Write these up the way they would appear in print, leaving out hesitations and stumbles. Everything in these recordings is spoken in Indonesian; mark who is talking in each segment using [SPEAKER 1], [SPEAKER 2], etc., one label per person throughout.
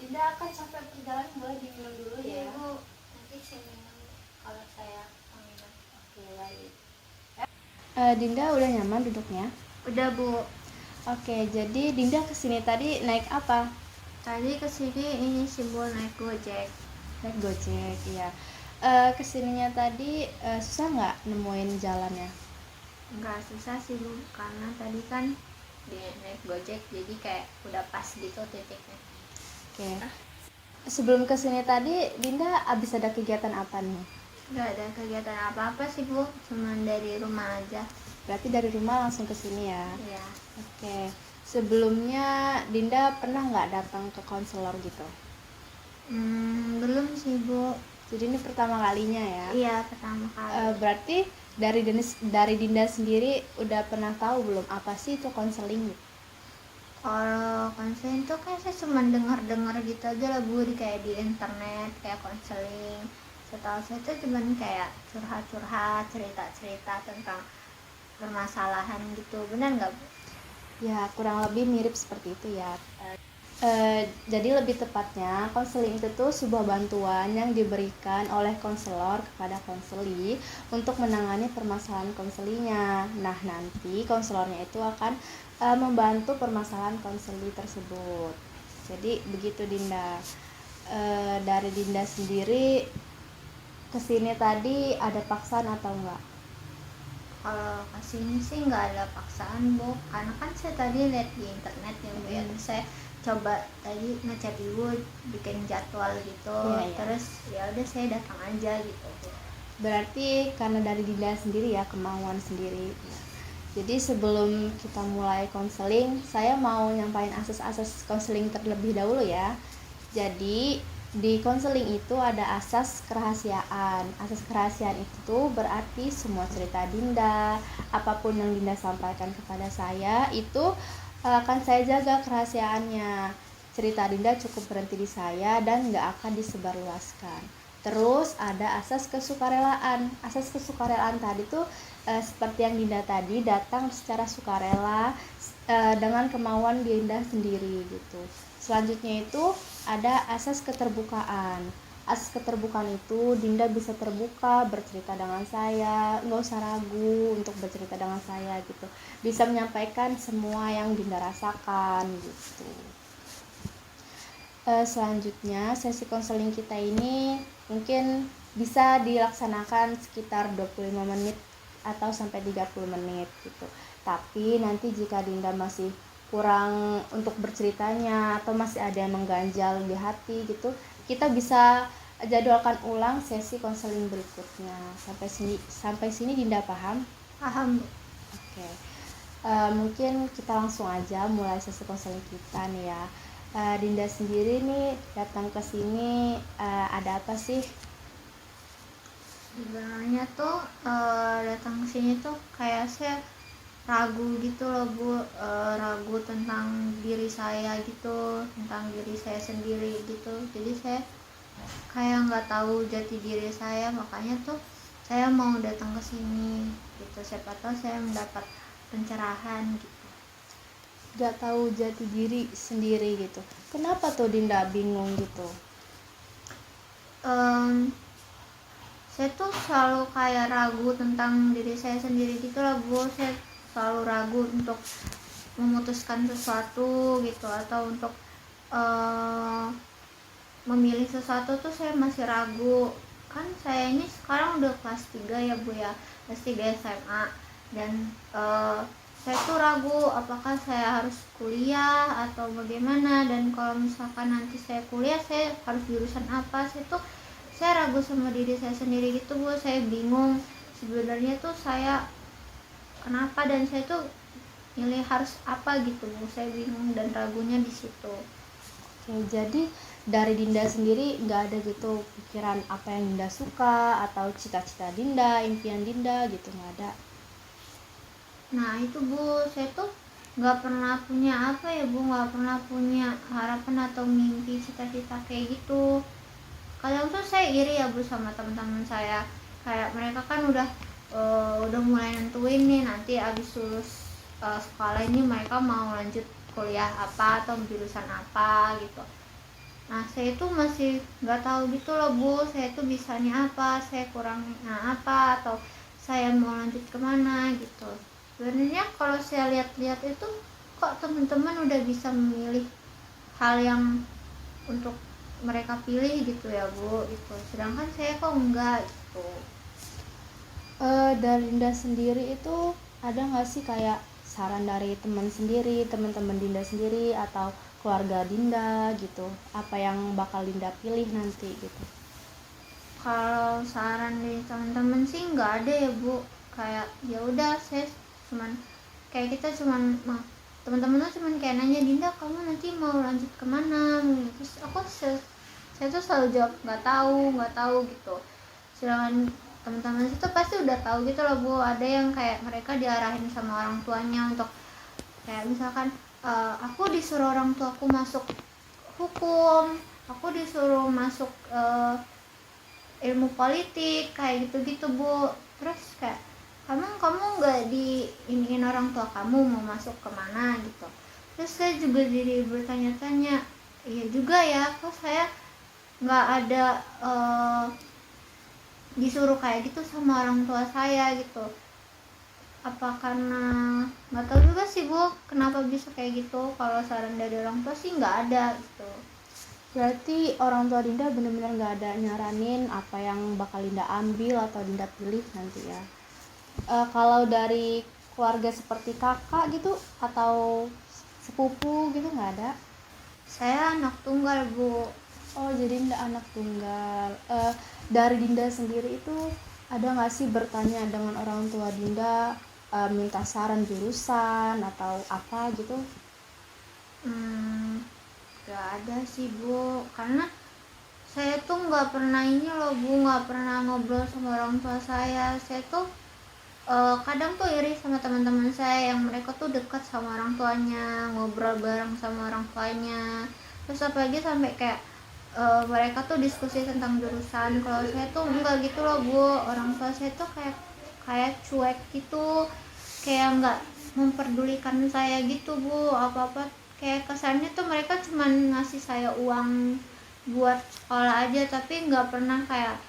[SPEAKER 1] Dinda akan sampai perjalanan, boleh diminum dulu ya.
[SPEAKER 2] Iya Bu, nanti saya minum kalau saya mau minum.
[SPEAKER 1] Oke, baik. Dinda udah nyaman duduknya?
[SPEAKER 2] Udah Bu.
[SPEAKER 1] Oke, jadi Dinda kesini tadi naik apa?
[SPEAKER 2] Tadi kesini ini sih Bu, naik Gojek.
[SPEAKER 1] Naik Gojek, iya. Kesininya tadi susah nggak nemuin jalannya?
[SPEAKER 2] Nggak susah sih Bu, karena tadi kan naik Gojek jadi kayak udah pas gitu titiknya.
[SPEAKER 1] Oke. Sebelum kesini tadi, Dinda abis ada kegiatan apa nih?
[SPEAKER 2] Nggak ada kegiatan apa-apa sih Bu, cuman dari rumah aja.
[SPEAKER 1] Berarti dari rumah langsung kesini ya?
[SPEAKER 2] Iya.
[SPEAKER 1] Oke. Sebelumnya Dinda pernah nggak datang ke konselor gitu?
[SPEAKER 2] Belum sih Bu.
[SPEAKER 1] Jadi ini pertama kalinya ya?
[SPEAKER 2] Iya, pertama kali.
[SPEAKER 1] Berarti dari Dinda sendiri udah pernah tahu belum apa sih itu konseling?
[SPEAKER 2] Kalau konseling tuh kayak saya cuma dengar-dengar gitu aja lah Bu, kayak di internet kayak konseling. Setahu saya tuh cuma kayak curhat-curhat, cerita-cerita tentang permasalahan gitu. Benar nggak Bu?
[SPEAKER 1] Ya, kurang lebih mirip seperti itu ya. Jadi lebih tepatnya konseling itu tuh sebuah bantuan yang diberikan oleh konselor kepada konseli untuk menangani permasalahan konselinya. Nah, nanti konselornya itu akan membantu permasalahan konseli tersebut. Jadi begitu Dinda. Dari Dinda sendiri kesini tadi ada paksaan atau enggak?
[SPEAKER 2] Kalau kesini sih nggak ada paksaan Bu, karena kan saya tadi lihat di internet ya Bu ya, terus saya coba tadi ngechat dulu bikin jadwal gitu.
[SPEAKER 1] Iya.
[SPEAKER 2] Terus ya udah saya datang aja gitu Bu.
[SPEAKER 1] Berarti karena dari Dinda sendiri ya, kemauan sendiri. Jadi sebelum kita mulai konseling, saya mau nyampain asas-asas konseling terlebih dahulu ya. Jadi di konseling itu ada asas kerahasiaan. Asas kerahasiaan itu berarti semua cerita Dinda, apapun yang Dinda sampaikan kepada saya itu akan saya jaga kerahasiaannya. Cerita Dinda cukup berhenti di saya dan nggak akan disebarluaskan. Terus ada asas kesukarelaan. Asas kesukarelaan tadi tuh seperti yang Dinda tadi, datang secara sukarela dengan kemauan Dinda sendiri gitu. Selanjutnya itu ada asas keterbukaan. Asas keterbukaan itu Dinda bisa terbuka bercerita dengan saya, nggak usah ragu untuk bercerita dengan saya gitu. Bisa menyampaikan semua yang Dinda rasakan gitu. Selanjutnya sesi konseling kita ini mungkin bisa dilaksanakan sekitar 25 menit atau sampai 30 menit gitu. Tapi nanti jika Dinda masih kurang untuk berceritanya atau masih ada yang mengganjal di hati gitu, kita bisa jadwalkan ulang sesi konseling berikutnya. Sampai sini Dinda paham?
[SPEAKER 2] Paham Bu.
[SPEAKER 1] Oke. Mungkin kita langsung aja mulai sesi konseling kita nih ya. Dinda sendiri nih datang ke sini ada apa sih?
[SPEAKER 2] Sebenarnya tuh datang ke sini tuh kayak saya ragu gitu loh Bu, ragu tentang diri saya gitu, tentang diri saya sendiri gitu. Jadi saya kayak nggak tahu jati diri saya, makanya tuh saya mau datang ke sini gitu. Siapa tahu saya mendapat pencerahan gitu.
[SPEAKER 1] Gak tahu jati diri sendiri gitu. Kenapa tuh Dinda bingung gitu?
[SPEAKER 2] Saya tuh selalu kayak ragu tentang diri saya sendiri gitu lah Bu. Saya selalu ragu untuk memutuskan sesuatu gitu, atau untuk memilih sesuatu tuh saya masih ragu. Kan saya ini sekarang udah kelas 3 ya Bu ya, kelas 3 SMA, dan saya tuh ragu apakah saya harus kuliah atau bagaimana, dan kalau misalkan nanti saya kuliah saya harus jurusan apa. Saya ragu sama diri saya sendiri gitu Bu. Saya bingung sebenarnya tuh saya kenapa, dan saya tuh milih harus apa gitu Bu. Saya bingung dan ragunya di situ.
[SPEAKER 1] Oke, jadi dari Dinda sendiri nggak ada gitu pikiran apa yang Dinda suka atau cita-cita Dinda, impian Dinda gitu, nggak ada?
[SPEAKER 2] Nah itu Bu, saya tuh nggak pernah punya apa ya Bu, nggak pernah punya harapan atau mimpi cita-cita kayak gitu. Kadang tuh saya iri ya Bu sama teman-teman saya, kayak mereka kan udah mulai nentuin nih nanti abis lulus sekolah ini mereka mau lanjut kuliah apa atau jurusan apa gitu. Nah saya itu masih nggak tahu gitu loh Bu, saya itu bisanya apa, saya kurangnya apa, atau saya mau lanjut kemana gitu. Sebenarnya kalau saya lihat-lihat itu kok teman-teman udah bisa memilih hal yang untuk mereka pilih gitu ya Bu gitu, sedangkan saya kok enggak gitu.
[SPEAKER 1] Dari Dinda sendiri itu ada nggak sih kayak saran dari teman sendiri, teman-teman Dinda sendiri atau keluarga Dinda gitu, apa yang bakal Dinda pilih nanti gitu?
[SPEAKER 2] Kalau saran dari teman-teman sih nggak ada ya Bu, kayak ya udah saya cuman kayak kita cuman teman-teman tuh cuman kayak nanya, Dinda kamu nanti mau lanjut kemana, terus saya tuh selalu jawab nggak tahu gitu. Sedangkan teman-teman itu pasti udah tahu gitu loh Bu, ada yang kayak mereka diarahin sama orang tuanya untuk kayak misalkan aku disuruh orang tuaku masuk hukum, aku disuruh masuk ilmu politik kayak gitu-gitu Bu. Terus kayak kamu nggak diiniin orang tua kamu mau masuk kemana gitu. Terus saya juga jadi bertanya-tanya, iya juga ya, kok saya nggak ada disuruh kayak gitu sama orang tua saya gitu. Apa karena nggak tahu juga sih Bu kenapa bisa kayak gitu. Kalau saran dari orang tua sih nggak ada gitu.
[SPEAKER 1] Berarti orang tua Dinda benar-benar nggak ada nyaranin apa yang bakal Dinda ambil atau Dinda pilih nanti ya. Kalau dari keluarga seperti kakak gitu atau sepupu gitu nggak ada?
[SPEAKER 2] Saya anak tunggal Bu.
[SPEAKER 1] Oh, jadi Dinda anak tunggal. Dari Dinda sendiri itu ada nggak sih bertanya dengan orang tua Dinda, minta saran jurusan atau apa gitu?
[SPEAKER 2] Gak ada sih Bu, karena saya tuh nggak pernah ini loh Bu, nggak pernah ngobrol sama orang tua saya. Saya tuh kadang tuh iri sama teman-teman saya yang mereka tuh dekat sama orang tuanya, ngobrol bareng sama orang tuanya. Terus apalagi sampai kayak mereka tuh diskusi tentang jurusan. Kalau saya tuh enggak gitu loh Bu, orang tua saya tuh kayak cuek gitu, kayak nggak memperdulikan saya gitu Bu. Apa-apa kayak kesannya tuh mereka cuman ngasih saya uang buat sekolah aja, tapi nggak pernah kayak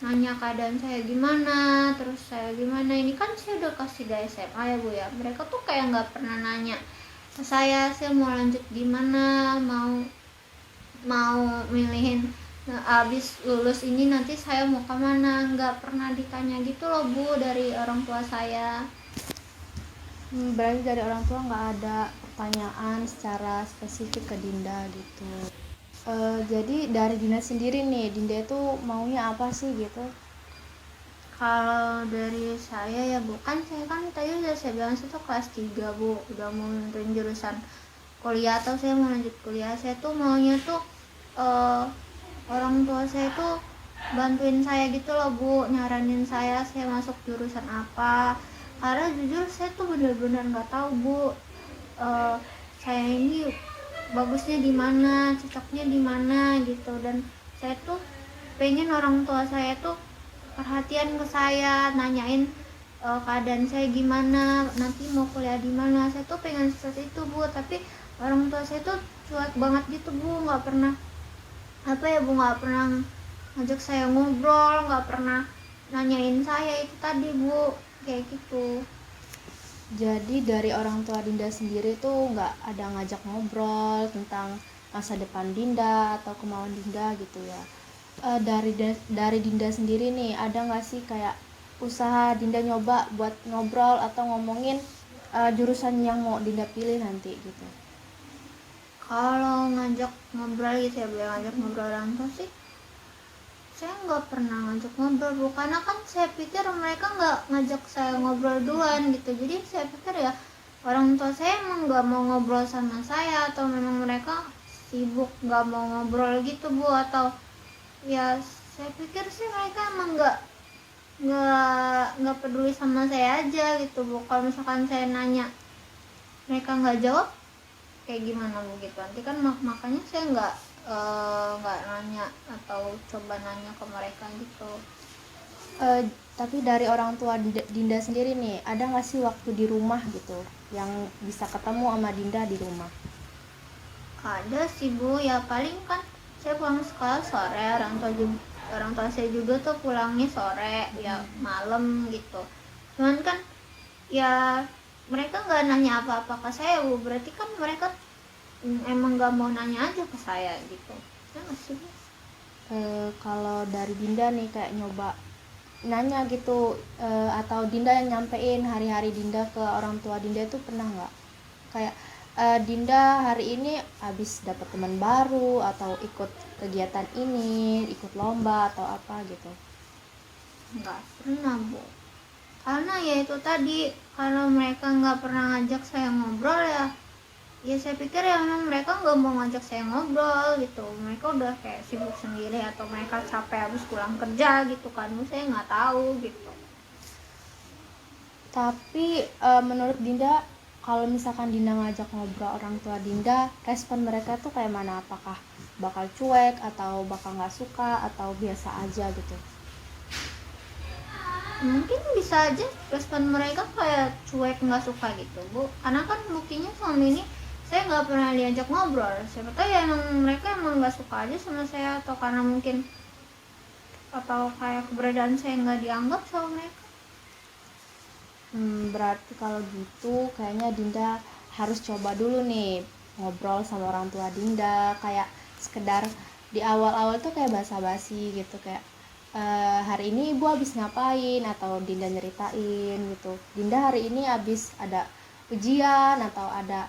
[SPEAKER 2] nanya keadaan saya gimana, terus saya gimana. Ini kan saya udah kasih dari SMA ya Bu ya, mereka tuh kayak nggak pernah nanya ke saya mau lanjut di mana, mau milihin abis lulus ini nanti saya mau kemana, nggak pernah ditanya gitu loh Bu dari orang tua saya.
[SPEAKER 1] Berarti dari orang tua nggak ada pertanyaan secara spesifik ke Dinda gitu. Jadi dari Dinda sendiri nih, Dinda itu maunya apa sih gitu?
[SPEAKER 2] Kalau dari saya ya Bu, kan saya kan tadi udah saya bilang saya tuh kelas 3 Bu, udah mau nentuin jurusan kuliah atau saya mau lanjut kuliah. Saya tuh maunya tuh orang tua saya tuh bantuin saya gitu loh Bu, nyaranin saya masuk jurusan apa. Karena jujur saya tuh benar-benar nggak tahu Bu, saya ini bagusnya di mana, cocoknya di mana gitu. Dan saya tuh pengen orang tua saya tuh perhatian ke saya, nanyain keadaan saya gimana, nanti mau kuliah di mana. Saya tuh pengen seperti itu Bu, tapi orang tua saya tuh cuek banget gitu Bu, nggak pernah nggak pernah ngajak saya ngobrol, nggak pernah nanyain saya itu tadi Bu, kayak gitu.
[SPEAKER 1] Jadi dari orang tua Dinda sendiri tuh nggak ada ngajak ngobrol tentang masa depan Dinda atau kemauan Dinda gitu ya. Dari Dinda sendiri nih, ada nggak sih kayak usaha Dinda nyoba buat ngobrol atau ngomongin jurusan yang mau Dinda pilih nanti gitu?
[SPEAKER 2] Kalau ngajak ngobrol gitu ya, boleh ngajak ngobrol orang tua sih saya nggak pernah ngajak ngobrol Bu, karena kan saya pikir mereka nggak ngajak saya ngobrol duluan gitu. Jadi saya pikir ya orang tua saya emang nggak mau ngobrol sama saya, atau memang mereka sibuk nggak mau ngobrol gitu Bu, atau ya saya pikir sih mereka emang nggak peduli sama saya aja gitu Bu. Kalau misalkan saya nanya mereka nggak jawab, kayak gimana Bu gitu. Nanti kan makanya saya nggak nanya atau coba nanya ke mereka gitu.
[SPEAKER 1] Tapi dari orang tua Dinda sendiri nih, ada nggak sih waktu di rumah gitu yang bisa ketemu sama Dinda di rumah?
[SPEAKER 2] Ada sih Bu, ya paling kan saya pulang sekolah sore, orang tua saya juga tuh pulangnya sore ya malam gitu. Cuman kan ya mereka nggak nanya apa-apa ke saya Bu, berarti kan mereka emang nggak mau nanya aja ke saya gitu ya nggak sih Bu?
[SPEAKER 1] Kalau dari Dinda nih kayak nyoba nanya gitu, atau Dinda yang nyampein hari-hari Dinda ke orang tua Dinda itu pernah nggak kayak, Dinda hari ini habis dapat teman baru atau ikut kegiatan ini, ikut lomba atau apa gitu?
[SPEAKER 2] Nggak pernah Bu, karena ya itu tadi, kalau mereka nggak pernah ngajak saya ngobrol ya saya pikir ya memang mereka nggak mau ngajak saya ngobrol gitu, mereka udah kayak sibuk sendiri atau mereka capek habis pulang kerja gitu kan, saya nggak tahu gitu.
[SPEAKER 1] Tapi menurut Dinda, kalau misalkan Dinda ngajak ngobrol orang tua Dinda, respon mereka tuh kayak mana? Apakah bakal cuek atau bakal nggak suka atau biasa aja gitu?
[SPEAKER 2] Mungkin bisa aja respon mereka kayak cuek nggak suka gitu Bu, karena kan buktinya selama ini saya nggak pernah diajak ngobrol. Siapa tahu ya emang mereka emang nggak suka aja sama saya, atau karena mungkin atau kayak keberadaan saya nggak dianggap sama mereka.
[SPEAKER 1] Berarti kalau gitu kayaknya Dinda harus coba dulu nih ngobrol sama orang tua Dinda, kayak sekedar di awal-awal tuh kayak basa-basi gitu, kayak hari ini ibu habis ngapain, atau Dinda nyeritain gitu, Dinda hari ini habis ada ujian atau ada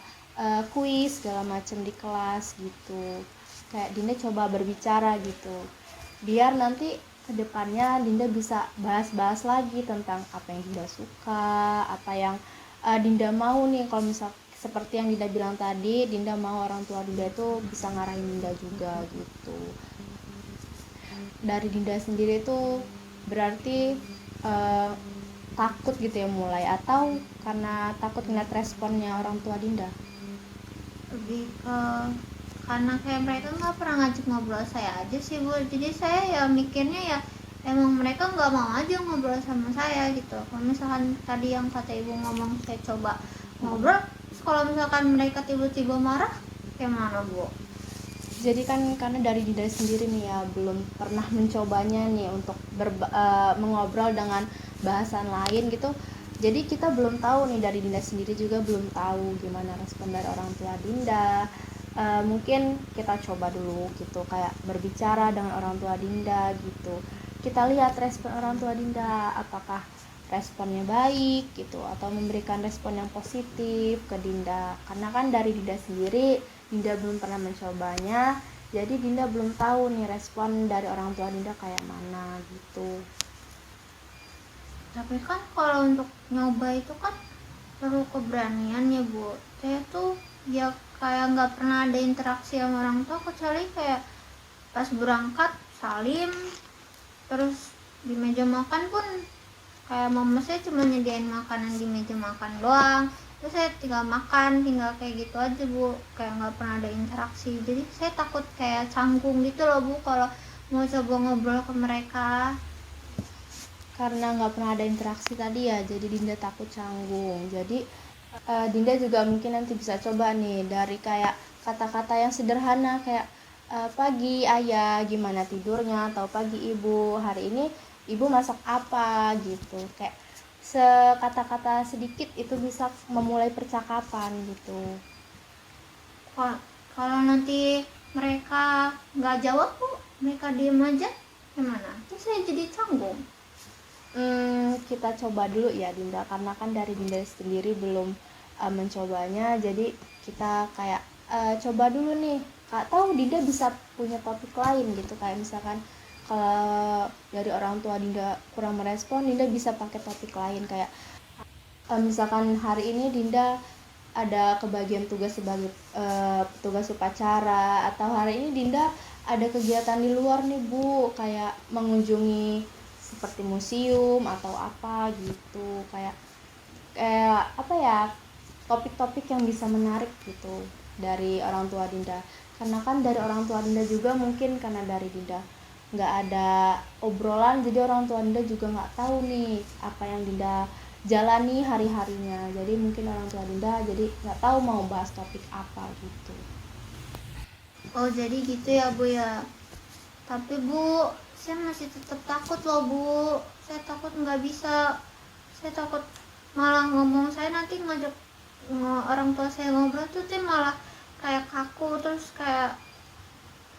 [SPEAKER 1] kuis segala macem di kelas gitu. Kayak Dinda coba berbicara gitu, biar nanti kedepannya Dinda bisa bahas-bahas lagi tentang apa yang Dinda suka, apa yang Dinda mau nih. Kalau misal seperti yang Dinda bilang tadi, Dinda mau orang tua Dinda itu bisa ngarahin Dinda juga gitu. Dari Dinda sendiri itu berarti takut gitu ya mulai, atau karena takut ngeliat responnya orang tua Dinda?
[SPEAKER 2] Lebih ke karena kayak mereka nggak pernah ngajak ngobrol saya aja sih Bu, jadi saya ya mikirnya ya emang mereka nggak mau aja ngobrol sama saya gitu. Kalau misalkan tadi yang kata ibu ngomong saya coba ngobrol, kalau misalkan mereka tiba-tiba marah kayak mana Bu?
[SPEAKER 1] Jadi kan karena dari Dinda sendiri nih ya belum pernah mencobanya nih untuk mengobrol dengan bahasan lain gitu. Jadi kita belum tahu nih, dari Dinda sendiri juga belum tahu gimana respon dari orang tua Dinda. Mungkin kita coba dulu gitu, kayak berbicara dengan orang tua Dinda gitu. Kita lihat respon orang tua Dinda, apakah responnya baik gitu atau memberikan respon yang positif ke Dinda. Karena kan dari Dinda sendiri, Dinda belum pernah mencobanya, jadi Dinda belum tahu nih respon dari orang tua Dinda kayak mana gitu.
[SPEAKER 2] Tapi kan kalau untuk nyoba itu kan perlu keberanian ya Bu. Saya tuh ya kayak nggak pernah ada interaksi sama orang tua, kecuali kayak pas berangkat salim, terus di meja makan pun kayak mama saya cuma nyediain makanan di meja makan doang, terus saya tinggal makan, tinggal kayak gitu aja Bu, kayak nggak pernah ada interaksi. Jadi saya takut kayak canggung gitu loh Bu kalau mau coba ngobrol ke mereka.
[SPEAKER 1] Karena nggak pernah ada interaksi tadi ya, jadi Dinda takut canggung. Jadi Dinda juga mungkin nanti bisa coba nih dari kayak kata-kata yang sederhana, kayak pagi ayah gimana tidurnya, atau pagi ibu hari ini ibu masak apa gitu. Kayak sekata-kata sedikit itu bisa memulai percakapan gitu.
[SPEAKER 2] Kalau nanti mereka nggak jawab Bu, mereka diem aja gimana? Terus saya jadi canggung.
[SPEAKER 1] Kita coba dulu ya Dinda, karena kan dari Dinda sendiri belum mencobanya, jadi kita kayak coba dulu nih. Kak tahu Dinda bisa punya topik lain gitu, kayak misalkan kalau dari orang tua Dinda kurang merespon, Dinda bisa pakai topik lain, kayak misalkan hari ini Dinda ada kebagian tugas sebagai petugas upacara, atau hari ini Dinda ada kegiatan di luar nih Bu, kayak mengunjungi seperti museum atau apa gitu, kayak apa ya, topik-topik yang bisa menarik gitu dari orang tua Dinda. Karena kan dari orang tua Dinda juga mungkin karena dari Dinda nggak ada obrolan, jadi orang tua Dinda juga nggak tahu nih apa yang Dinda jalani hari-harinya, jadi mungkin orang tua Dinda jadi nggak tahu mau bahas topik apa gitu.
[SPEAKER 2] Oh jadi gitu ya Bu ya. Tapi Bu, saya masih tetap takut loh Bu. Saya takut nggak bisa. Saya takut malah ngomong, saya nanti ngajak orang tua saya ngobrol tuh malah kayak kaku, terus kayak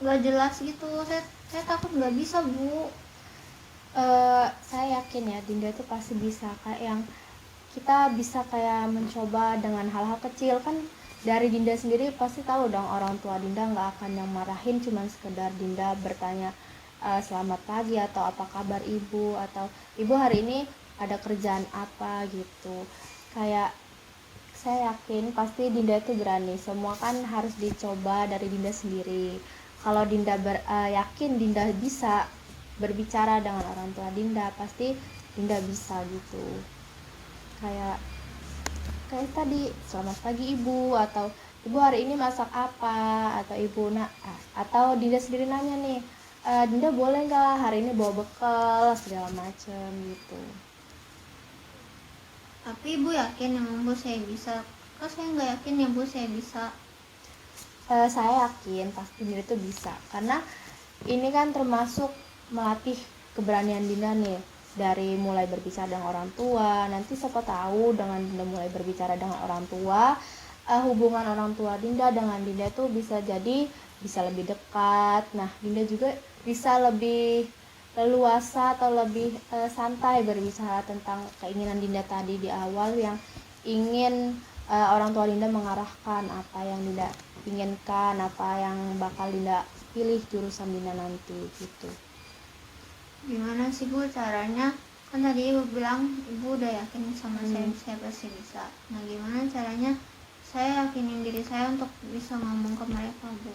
[SPEAKER 2] nggak jelas gitu. Saya takut nggak bisa Bu.
[SPEAKER 1] Saya yakin ya Dinda tuh pasti bisa, kayak yang kita bisa kayak mencoba dengan hal-hal kecil. Kan dari Dinda sendiri pasti tahu dong orang tua Dinda nggak akan yang marahin cuman sekedar Dinda bertanya selamat pagi atau apa kabar ibu, atau ibu hari ini ada kerjaan apa gitu. Kayak saya yakin pasti Dinda itu berani. Semua kan harus dicoba dari Dinda sendiri. Kalau Dinda yakin Dinda bisa berbicara dengan orang tua Dinda, pasti Dinda bisa gitu. Kayak tadi, selamat pagi ibu, atau ibu hari ini masak apa, atau atau Dinda sendiri nanya nih, Dinda boleh nggak hari ini bawa bekal segala macem gitu.
[SPEAKER 2] Tapi Ibu yakin emang Bu saya bisa? Kok saya nggak yakin ya Bu saya bisa?
[SPEAKER 1] Saya yakin pasti Dinda itu bisa, karena ini kan termasuk melatih keberanian Dinda nih, dari mulai berbicara dengan orang tua. Nanti siapa tahu dengan Dinda mulai berbicara dengan orang tua, hubungan orang tua Dinda dengan Dinda tuh bisa lebih dekat. Nah, Dinda juga bisa lebih leluasa atau lebih santai berbicara tentang keinginan Dinda tadi di awal, yang ingin orang tua Dinda mengarahkan apa yang Dinda inginkan, apa yang bakal Dinda pilih jurusan Dinda nanti gitu.
[SPEAKER 2] Gimana sih Bu caranya? Kan tadi Ibu bilang Ibu udah yakin sama saya pasti bisa. Nah gimana caranya saya yakinin diri saya untuk bisa ngomong ke mereka Bu?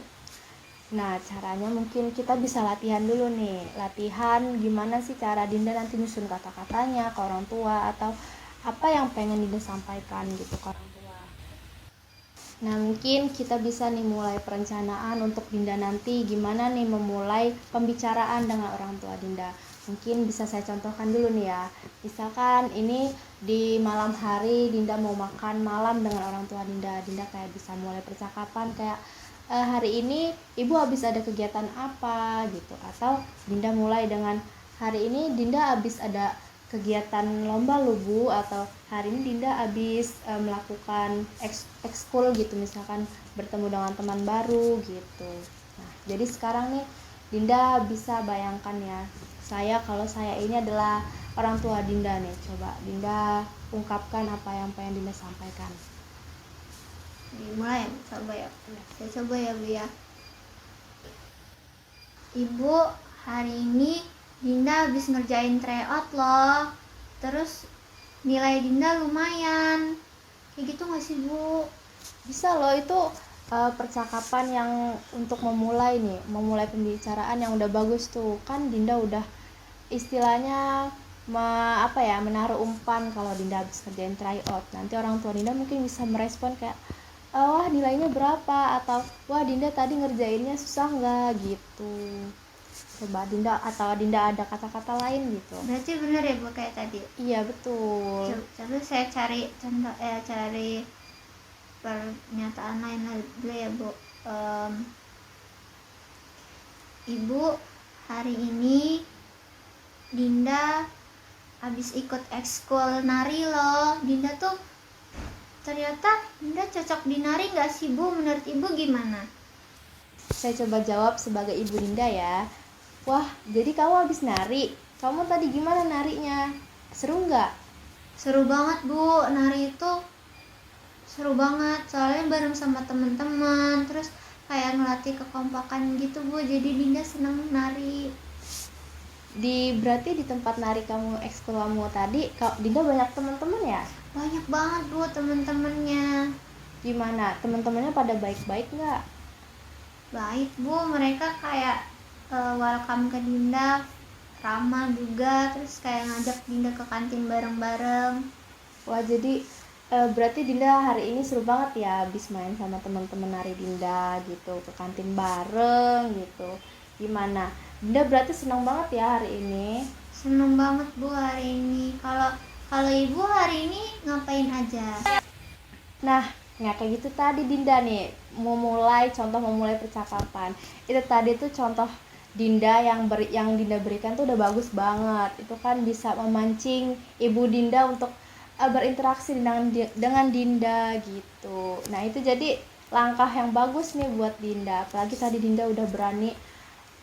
[SPEAKER 1] Nah, caranya mungkin kita bisa latihan dulu nih. Latihan gimana sih cara Dinda nanti nyusun kata-katanya ke orang tua, atau apa yang pengen Dinda sampaikan gitu ke orang tua. Nah, mungkin kita bisa nih mulai perencanaan untuk Dinda nanti gimana nih memulai pembicaraan dengan orang tua Dinda. Mungkin bisa saya contohkan dulu nih ya. Misalkan ini di malam hari Dinda mau makan malam dengan orang tua Dinda. Dinda kayak bisa mulai percakapan kayak, hari ini ibu habis ada kegiatan apa gitu, atau Dinda mulai dengan, hari ini Dinda habis ada kegiatan lomba loh Bu, atau hari ini Dinda habis melakukan ekskul gitu, misalkan bertemu dengan teman baru gitu. Nah, jadi sekarang nih Dinda bisa bayangkan ya, kalau saya ini adalah orang tua Dinda nih, coba Dinda ungkapkan apa yang pengen Dinda sampaikan.
[SPEAKER 2] Dimulai coba ya. Saya coba ya Bu ya. Ibu, hari ini Dinda habis ngerjain tryout loh. Terus nilai Dinda lumayan. Kayak gitu gak sih Bu?
[SPEAKER 1] Bisa loh, itu percakapan yang untuk memulai pembicaraan yang udah bagus tuh. Kan Dinda udah istilahnya menaruh umpan kalau Dinda habis kerjain tryout. Nanti orang tua Dinda mungkin bisa merespon kayak, wah nilainya berapa, atau wah Dinda tadi ngerjainnya susah nggak gitu. Coba Dinda ada kata-kata lain gitu.
[SPEAKER 2] Berarti bener ya Bu kayak tadi?
[SPEAKER 1] Iya betul.
[SPEAKER 2] Coba saya cari contoh, cari pernyataan lain dulu ya Bu. Ibu, hari ini Dinda habis ikut ekskul nari loh. Dinda tuh ternyata Dinda cocok di nari gak sih Bu? Menurut Ibu gimana?
[SPEAKER 1] Saya coba jawab sebagai ibu Dinda ya. Wah, jadi kamu habis nari. Kamu tadi gimana narinya? Seru nggak?
[SPEAKER 2] Seru banget Bu, nari itu seru banget. Soalnya bareng sama teman-teman, terus kayak ngelatih kekompakan gitu Bu. Jadi Dinda seneng nari.
[SPEAKER 1] Berarti di tempat nari kamu, ekskul kamu tadi, Dinda banyak teman-teman ya?
[SPEAKER 2] Banyak banget Bu teman-temannya.
[SPEAKER 1] Gimana? Teman-temannya pada baik-baik nggak?
[SPEAKER 2] Baik Bu, mereka kayak welcome ke Dinda, ramah juga, terus kayak ngajak Dinda ke kantin bareng-bareng.
[SPEAKER 1] Wah, jadi berarti Dinda hari ini seru banget ya, habis main sama teman-teman nari Dinda gitu, ke kantin bareng gitu. Gimana? Dinda berarti senang banget ya hari ini?
[SPEAKER 2] Seneng banget Bu hari ini. Kalau Ibu hari ini ngapain aja?
[SPEAKER 1] Nah, Nah kayak gitu tadi Dinda nih memulai percakapan. Itu tadi tuh contoh Dinda yang Dinda berikan tuh udah bagus banget. Itu kan bisa memancing ibu Dinda untuk berinteraksi dengan Dinda gitu. Nah itu jadi langkah yang bagus nih buat Dinda. Apalagi tadi Dinda udah berani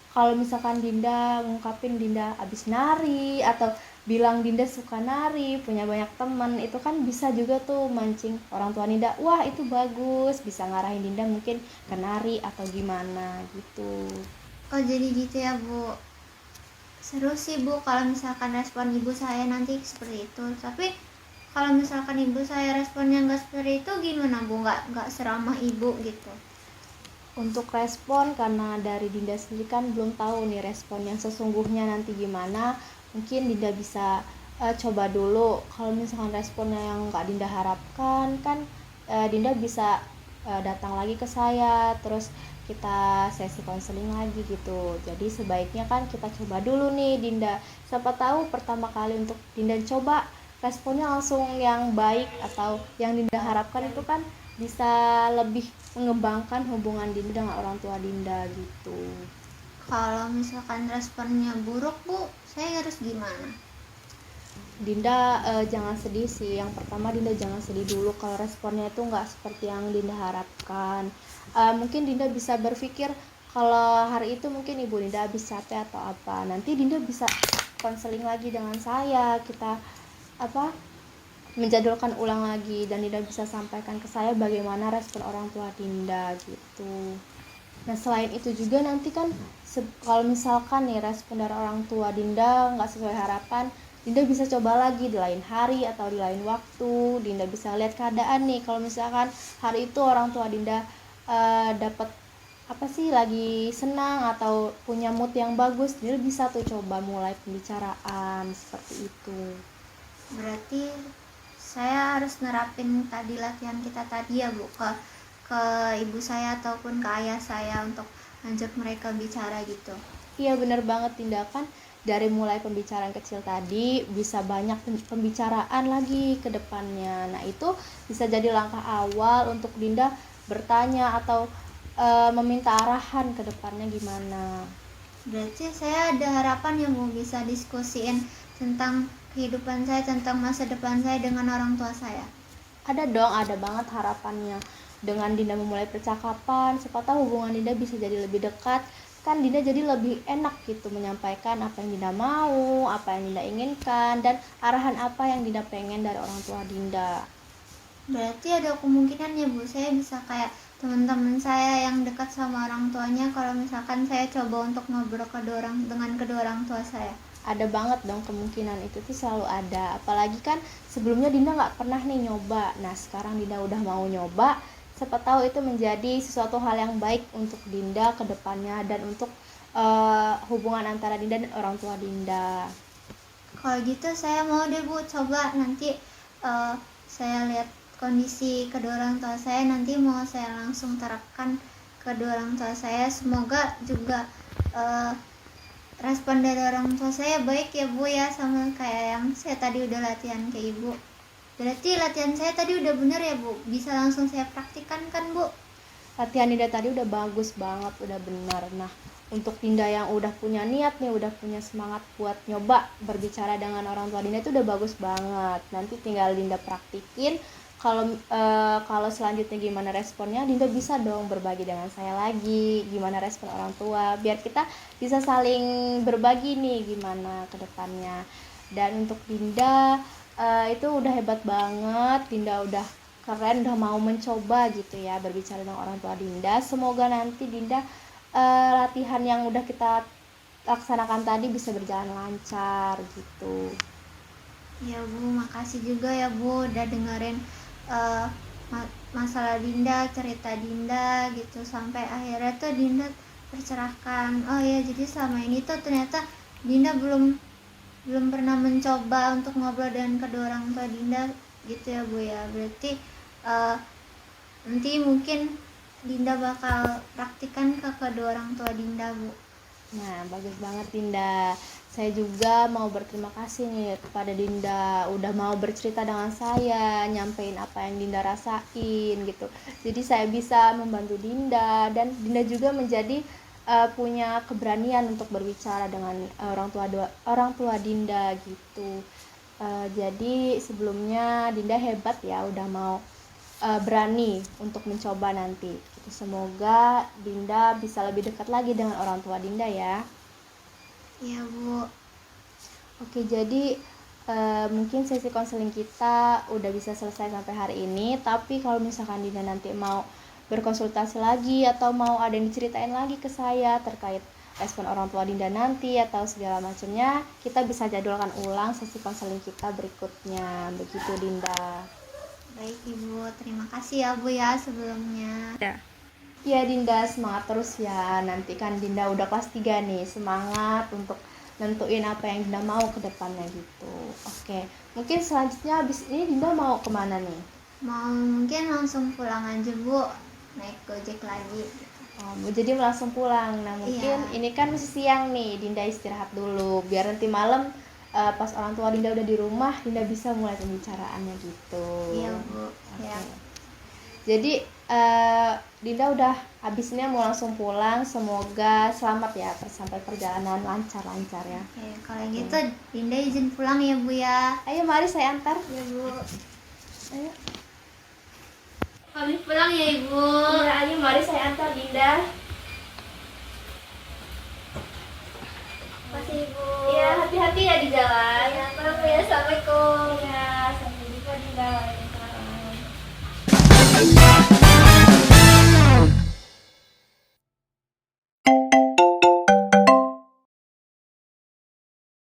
[SPEAKER 1] kalau misalkan Dinda ngungkapin Dinda abis nari atau bilang Dinda suka nari, punya banyak teman, itu kan bisa juga tuh mancing orang tua Dinda, wah itu bagus, bisa ngarahin Dinda mungkin ke nari atau gimana gitu.
[SPEAKER 2] Oh jadi gitu ya Bu. Seru sih Bu kalau misalkan respon ibu saya nanti seperti itu. Tapi kalau misalkan ibu saya responnya nggak seperti itu gimana Bu? Nggak seramah ibu gitu.
[SPEAKER 1] Untuk respon, karena dari Dinda sendiri kan belum tahu nih respon yang sesungguhnya nanti gimana, mungkin Dinda bisa coba dulu. Kalau misalkan responnya yang nggak Dinda harapkan kan, Dinda bisa datang lagi ke saya, terus kita sesi konseling lagi gitu. Jadi sebaiknya kan kita coba dulu nih Dinda, siapa tahu pertama kali untuk Dinda coba responnya langsung yang baik atau yang Dinda harapkan, itu kan bisa lebih mengembangkan hubungan Dinda dengan orang tua Dinda gitu.
[SPEAKER 2] Kalau misalkan responnya buruk Bu, saya harus gimana?
[SPEAKER 1] Dinda jangan sedih sih. Yang pertama Dinda jangan sedih dulu kalau responnya itu nggak seperti yang Dinda harapkan. Mungkin Dinda bisa berpikir kalau hari itu mungkin ibu Dinda habis capek atau apa. Nanti Dinda bisa konseling lagi dengan saya. Kita menjadwalkan ulang lagi dan Dinda bisa sampaikan ke saya bagaimana respon orang tua Dinda gitu. Nah selain itu juga nanti kan kalau misalkan nih respon dari orang tua Dinda nggak sesuai harapan, Dinda bisa coba lagi di lain hari atau di lain waktu. Dinda bisa lihat keadaan nih, kalau misalkan hari itu orang tua Dinda dapat lagi senang atau punya mood yang bagus, Dinda bisa tuh coba mulai pembicaraan seperti itu.
[SPEAKER 2] Berarti saya harus nerapin tadi latihan kita tadi ya Bu ke ibu saya ataupun ke ayah saya untuk ngajak mereka bicara gitu.
[SPEAKER 1] Iya benar banget, tindakan dari mulai pembicaraan kecil tadi bisa banyak pembicaraan lagi ke depannya. Nah itu bisa jadi langkah awal untuk Dinda bertanya atau meminta arahan ke depannya gimana.
[SPEAKER 2] Berarti saya ada harapan yang mau bisa diskusiin tentang kehidupan saya, tentang masa depan saya dengan orang tua saya.
[SPEAKER 1] Ada dong, ada banget harapannya. Dengan Dinda memulai percakapan, siapa tahu hubungan Dinda bisa jadi lebih dekat. Kan Dinda jadi lebih enak gitu menyampaikan apa yang Dinda mau, apa yang Dinda inginkan, dan arahan apa yang Dinda pengen dari orang tua Dinda.
[SPEAKER 2] Berarti ada kemungkinan ya Bu, saya bisa kayak teman-teman saya yang dekat sama orang tuanya kalau misalkan saya coba untuk ngobrol dengan kedua orang tua saya.
[SPEAKER 1] Ada banget dong, kemungkinan itu tuh selalu ada. Apalagi kan sebelumnya Dinda nggak pernah nih nyoba. Nah sekarang Dinda udah mau nyoba, siapa tahu itu menjadi sesuatu hal yang baik untuk Dinda ke depannya dan untuk hubungan antara Dinda dan orang tua Dinda.
[SPEAKER 2] Kalau gitu saya mau deh Bu, coba nanti saya lihat kondisi kedua orang tua saya, nanti mau saya langsung terapkan kedua orang tua saya. Semoga juga respon dari orang tua saya baik ya Bu ya, sama kayak yang saya tadi udah latihan ke Ibu. Berarti latihan saya tadi udah bener ya Bu, bisa langsung saya praktikkan kan Bu?
[SPEAKER 1] Latihan Dinda tadi udah bagus banget, udah benar. Nah untuk Dinda yang udah punya niat nih, udah punya semangat buat nyoba berbicara dengan orang tua Dinda itu udah bagus banget. Nanti tinggal Dinda praktikin. Kalau selanjutnya gimana responnya, Dinda bisa dong berbagi dengan saya lagi gimana respon orang tua, biar kita bisa saling berbagi nih gimana ke depannya. Dan untuk Dinda itu udah hebat banget, Dinda udah keren, udah mau mencoba gitu ya berbicara dengan orang tua Dinda. Semoga nanti Dinda latihan yang udah kita laksanakan tadi bisa berjalan lancar gitu.
[SPEAKER 2] Ya Bu, makasih juga ya Bu udah dengerin masalah Dinda, cerita Dinda gitu, sampai akhirnya tuh Dinda tercerahkan. Oh ya, jadi selama ini tuh ternyata Dinda belum pernah mencoba untuk ngobrol dengan kedua orang tua Dinda gitu ya Bu ya. Berarti nanti mungkin Dinda bakal praktikan ke kedua orang tua Dinda Bu.
[SPEAKER 1] Nah bagus banget Dinda. Saya juga mau berterima kasih nih kepada Dinda udah mau bercerita dengan saya, nyampein apa yang Dinda rasain gitu. Jadi saya bisa membantu Dinda dan Dinda juga menjadi punya keberanian untuk berbicara dengan orang tua Dinda gitu. Jadi sebelumnya Dinda hebat ya udah mau berani untuk mencoba nanti. Semoga Dinda bisa lebih dekat lagi dengan orang tua Dinda ya.
[SPEAKER 2] Iya Bu.
[SPEAKER 1] Oke, jadi mungkin sesi konseling kita udah bisa selesai sampai hari ini. Tapi kalau misalkan Dinda nanti mau berkonsultasi lagi atau mau ada yang diceritain lagi ke saya terkait respon orang tua Dinda nanti atau segala macamnya, kita bisa jadwalkan ulang sesi konseling kita berikutnya. Begitu Dinda.
[SPEAKER 2] Baik Ibu, terima kasih ya Bu ya sebelumnya.
[SPEAKER 1] Ya Dinda, semangat terus ya. Nanti kan Dinda udah kelas 3 nih, semangat untuk nentuin apa yang Dinda mau ke depannya gitu. Oke, mungkin selanjutnya habis ini Dinda mau kemana nih?
[SPEAKER 2] Mau mungkin langsung pulang aja Bu, naik Gojek lagi.
[SPEAKER 1] Oh, jadi langsung pulang. Nah mungkin
[SPEAKER 2] Iya.
[SPEAKER 1] ini kan masih siang nih, Dinda istirahat dulu biar nanti malam pas orang tua Dinda udah di rumah, Dinda bisa mulai pembicaraannya gitu.
[SPEAKER 2] Iya Bu.
[SPEAKER 1] Oke.
[SPEAKER 2] Ya.
[SPEAKER 1] Jadi Dinda udah habisnya mau langsung pulang. Semoga selamat ya sampai perjalanan lancar-lancar ya.
[SPEAKER 2] Oke, kalau gitu Dinda izin pulang ya Bu ya.
[SPEAKER 1] Ayo mari saya antar.
[SPEAKER 2] Ya Bu.
[SPEAKER 1] Ayo.
[SPEAKER 2] Kami pulang ya Ibu.
[SPEAKER 1] Iya, ayo mari saya antar Dinda.
[SPEAKER 2] Makasih Ibu.
[SPEAKER 1] Iya, hati-hati ya di jalan.
[SPEAKER 2] Ya, pulang Bu ya. Assalamualaikum.
[SPEAKER 1] Iya, sampai jumpa Dinda. Waalaikumsalam.